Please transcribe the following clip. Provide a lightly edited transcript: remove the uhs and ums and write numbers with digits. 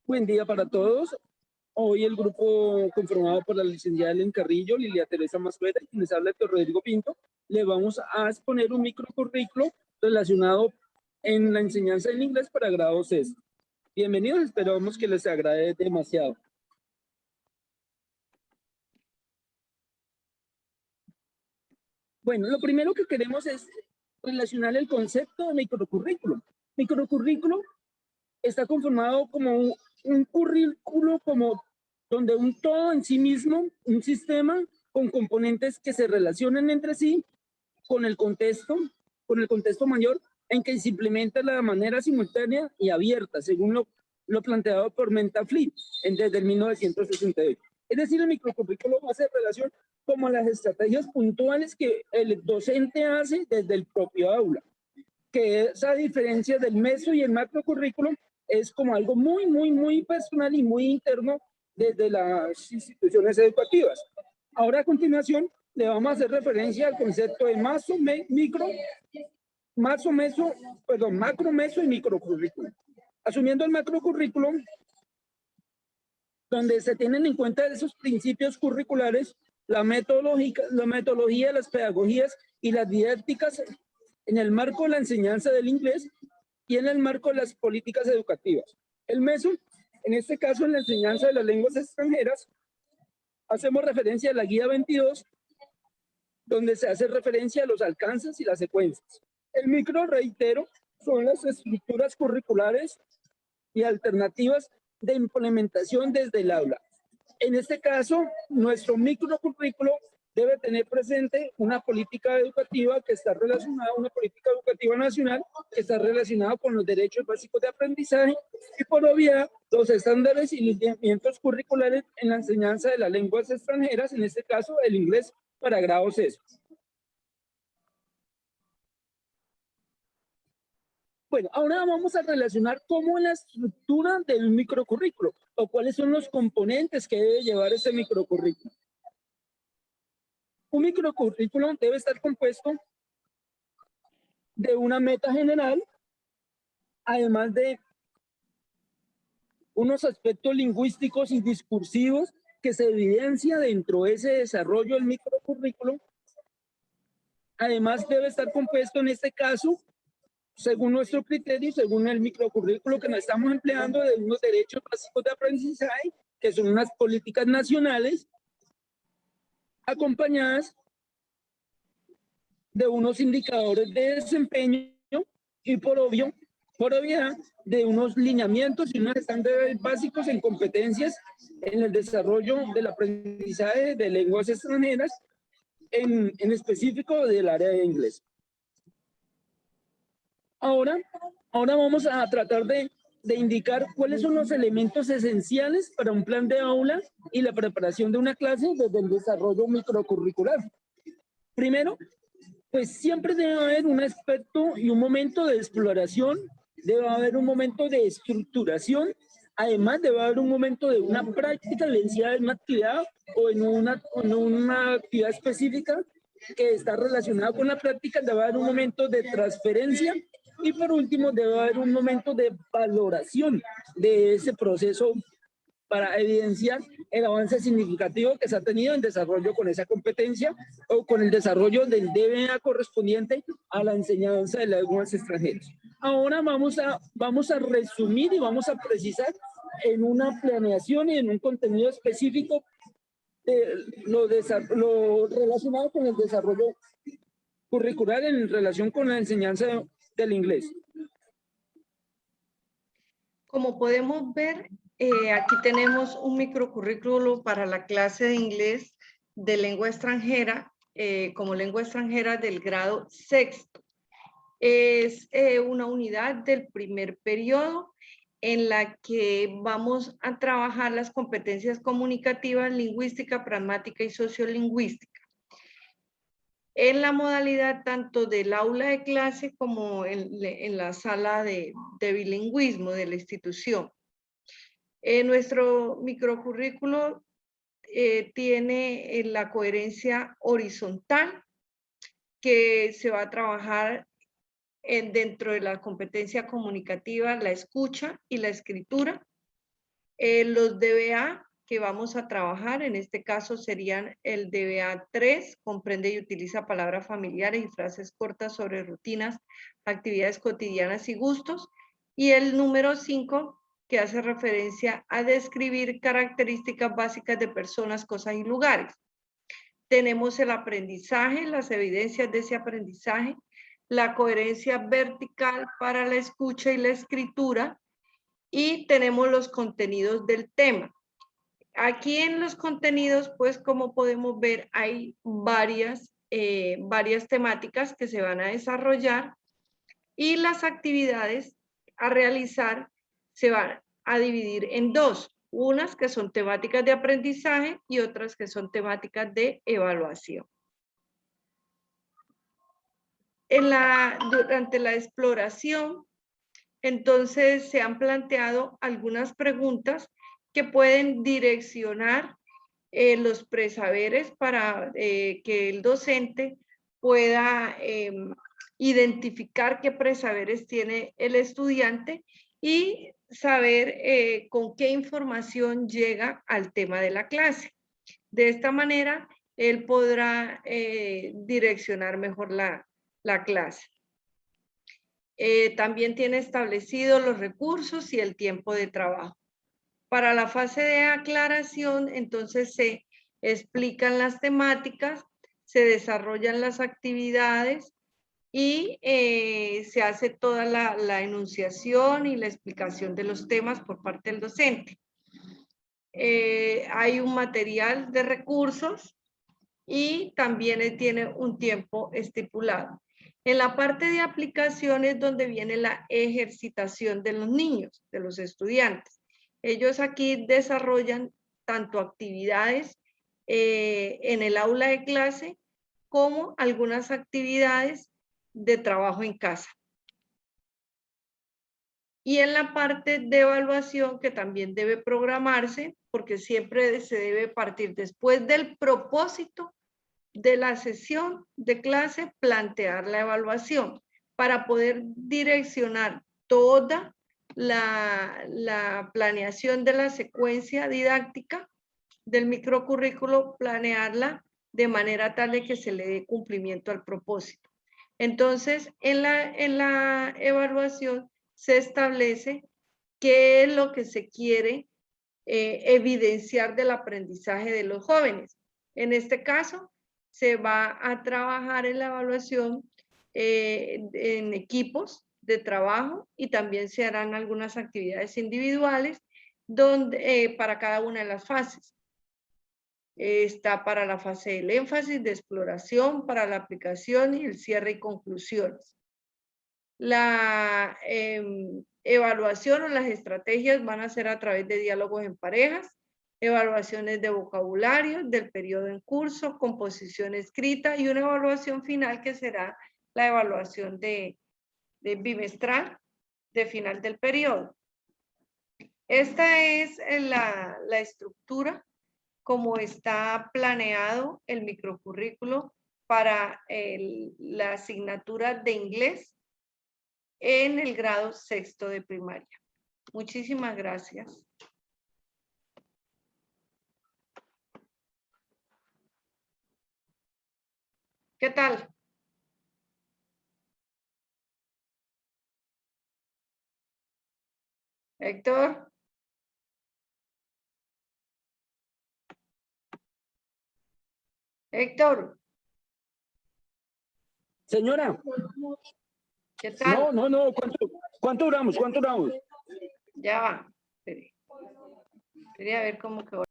Buen día para todos. Hoy el grupo conformado por la licenciada Ellen Carrillo, Lilia Teresa Massueta y quien les habla Héctor Rodrigo Pinto, le vamos a exponer un microcurrículo relacionado en la enseñanza del inglés para grado sexto. Bienvenidos, esperamos que les agrade demasiado. Bueno, lo primero que queremos es relacionar el concepto de microcurrículo. Microcurrículo está conformado como un currículo donde un todo en sí mismo, un sistema con componentes que se relacionan entre sí con el contexto mayor en que se implementa de manera simultánea y abierta, según lo planteado por Menta Fleet desde el 1968. Es decir, el microcurrículo hace relación como las estrategias puntuales que el docente hace desde el propio aula, que esa diferencia del meso y el macrocurrículo es como algo muy personal y muy interno desde las instituciones educativas. Ahora a continuación le vamos a hacer referencia al concepto de macro, meso y microcurrículo. Asumiendo el macrocurrículo, donde se tienen en cuenta esos principios curriculares, la metodología, las pedagogías y las didácticas en el marco de la enseñanza del inglés y en el marco de las políticas educativas. El meso, en este caso en la enseñanza de las lenguas extranjeras, hacemos referencia a la guía 22, donde se hace referencia a los alcances y las secuencias. El micro, reitero, son las estructuras curriculares y alternativas de implementación desde el aula. En este caso, nuestro microcurrículo debe tener presente una política educativa que está relacionada, una política educativa nacional que está relacionada con los derechos básicos de aprendizaje y por obviedad los estándares y lineamientos curriculares en la enseñanza de las lenguas extranjeras, en este caso el inglés para grado sexto. Bueno, ahora vamos a relacionar cómo es la estructura del microcurrículo o cuáles son los componentes que debe llevar ese microcurrículo. Un microcurrículo debe estar compuesto de una meta general, además de unos aspectos lingüísticos y discursivos que se evidencia dentro de ese desarrollo del microcurrículo. Además debe estar compuesto en este caso, según nuestro criterio, según el microcurrículo que nos estamos empleando, de unos derechos básicos de aprendizaje, que son unas políticas nacionales, acompañadas de unos indicadores de desempeño y por obviedad de unos lineamientos y unos estándares básicos en competencias en el desarrollo del aprendizaje de lenguas extranjeras, en específico del área de inglés. Ahora vamos a tratar de indicar cuáles son los elementos esenciales para un plan de aula y la preparación de una clase desde el desarrollo microcurricular. Primero, pues siempre debe haber un aspecto y un momento de exploración, debe haber un momento de estructuración, además debe haber un momento de una práctica vivenciada en una actividad o en una actividad específica que está relacionada con la práctica, debe haber un momento de transferencia y por último debe haber un momento de valoración de ese proceso para evidenciar el avance significativo que se ha tenido en desarrollo con esa competencia o con el desarrollo del DBA correspondiente a la enseñanza de las lenguas extranjeras. Ahora vamos a resumir y vamos a precisar en una planeación y en un contenido específico lo relacionado con el desarrollo curricular en relación con la enseñanza del inglés. Como podemos ver, aquí tenemos un microcurrículo para la clase de inglés de lengua extranjera, como lengua extranjera del grado sexto. Es una unidad del primer periodo en la que vamos a trabajar las competencias comunicativas, lingüística, pragmática y sociolingüística. En la modalidad tanto del aula de clase como en la sala de bilingüismo de la institución. Nuestro microcurrículo tiene la coherencia horizontal que se va a trabajar dentro de la competencia comunicativa, la escucha y la escritura. Los DBA que vamos a trabajar, en este caso serían el DBA 3, comprende y utiliza palabras familiares y frases cortas sobre rutinas, actividades cotidianas y gustos. Y el número 5, que hace referencia a describir características básicas de personas, cosas y lugares. Tenemos el aprendizaje, las evidencias de ese aprendizaje, la coherencia vertical para la escucha y la escritura, y tenemos los contenidos del tema. Aquí en los contenidos, pues como podemos ver, hay varias temáticas que se van a desarrollar y las actividades a realizar se van a dividir en dos. Unas que son temáticas de aprendizaje y otras que son temáticas de evaluación. Durante la exploración, entonces se han planteado algunas preguntas que pueden direccionar los presaberes para que el docente pueda identificar qué presaberes tiene el estudiante y saber con qué información llega al tema de la clase. De esta manera, él podrá direccionar mejor la clase. También tiene establecidos los recursos y el tiempo de trabajo. Para la fase de aclaración, entonces se explican las temáticas, se desarrollan las actividades y se hace toda la enunciación y la explicación de los temas por parte del docente. Hay un material de recursos y también tiene un tiempo estipulado. En la parte de aplicaciones donde viene la ejercitación de los niños, de los estudiantes. Ellos aquí desarrollan tanto actividades en el aula de clase como algunas actividades de trabajo en casa. Y en la parte de evaluación, que también debe programarse, porque siempre se debe partir después del propósito de la sesión de clase, plantear la evaluación para poder direccionar toda la planeación de la secuencia didáctica del microcurrículo, planearla de manera tal de que se le dé cumplimiento al propósito. Entonces, en la evaluación se establece qué es lo que se quiere evidenciar del aprendizaje de los jóvenes. En este caso, se va a trabajar en la evaluación en equipos de trabajo y también se harán algunas actividades individuales para cada una de las fases. Está para la fase del énfasis, de exploración, para la aplicación y el cierre y conclusiones. La evaluación o las estrategias van a ser a través de diálogos en parejas, evaluaciones de vocabulario, del periodo en curso, composición escrita y una evaluación final que será la evaluación de bimestral de final del periodo. Esta es la estructura como está planeado el microcurrículo para la asignatura de inglés en el grado sexto de primaria. Muchísimas gracias. ¿Qué tal? Héctor. Héctor. Señora. ¿Qué tal? No. ¿Cuánto duramos? Ya va. Quería ver cómo quedó.